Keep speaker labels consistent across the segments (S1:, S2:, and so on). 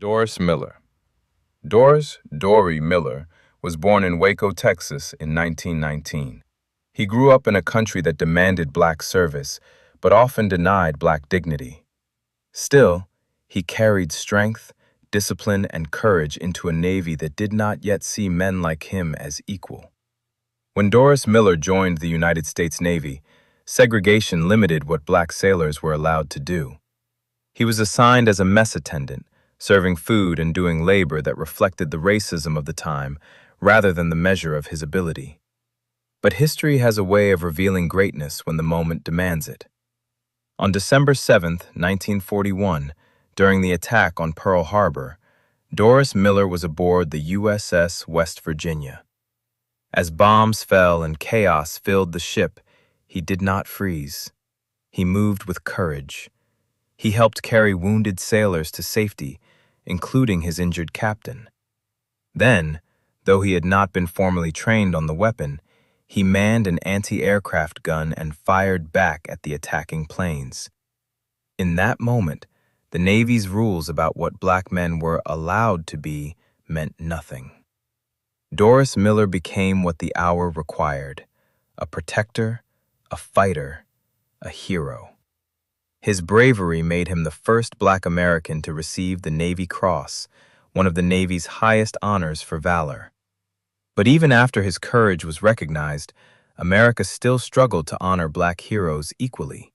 S1: Doris Miller. Doris Dorie Miller was born in Waco, Texas in 1919. He grew up in a country that demanded black service, but often denied black dignity. Still, he carried strength, discipline, and courage into a Navy that did not yet see men like him as equal. When Doris Miller joined the United States Navy, segregation limited what black sailors were allowed to do. He was assigned as a mess attendant, serving food and doing labor that reflected the racism of the time rather than the measure of his ability. But history has a way of revealing greatness when the moment demands it. On December 7, 1941, during the attack on Pearl Harbor, Doris Miller was aboard the USS West Virginia. As bombs fell and chaos filled the ship, he did not freeze. He moved with courage. He helped carry wounded sailors to safety, including his injured captain. Then, though he had not been formally trained on the weapon, he manned an anti-aircraft gun and fired back at the attacking planes. In that moment, the Navy's rules about what black men were allowed to be meant nothing. Doris Miller became what the hour required: a protector, a fighter, a hero. His bravery made him the first black American to receive the Navy Cross, one of the Navy's highest honors for valor. But even after his courage was recognized, America still struggled to honor black heroes equally.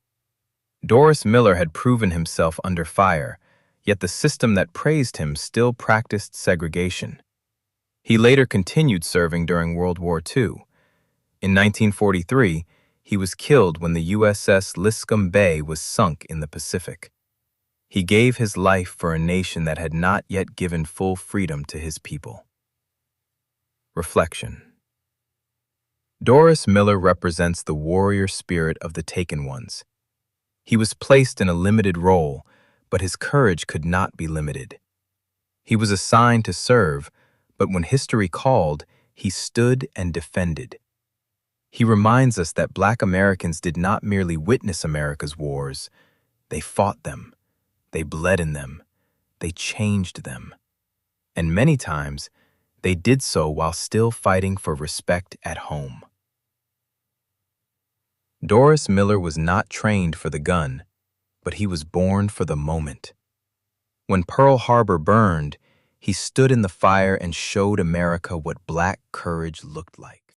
S1: Doris Miller had proven himself under fire, yet the system that praised him still practiced segregation. He later continued serving during World War II. In 1943, he was killed when the USS Liscome Bay was sunk in the Pacific. He gave his life for a nation that had not yet given full freedom to his people. Reflection. Doris Miller represents the warrior spirit of the taken ones. He was placed in a limited role, but his courage could not be limited. He was assigned to serve, but when history called, he stood and defended. He reminds us that black Americans did not merely witness America's wars. They fought them. They bled in them. They changed them. And many times, they did so while still fighting for respect at home. Doris Miller was not trained for the gun, but he was born for the moment. When Pearl Harbor burned, he stood in the fire and showed America what black courage looked like.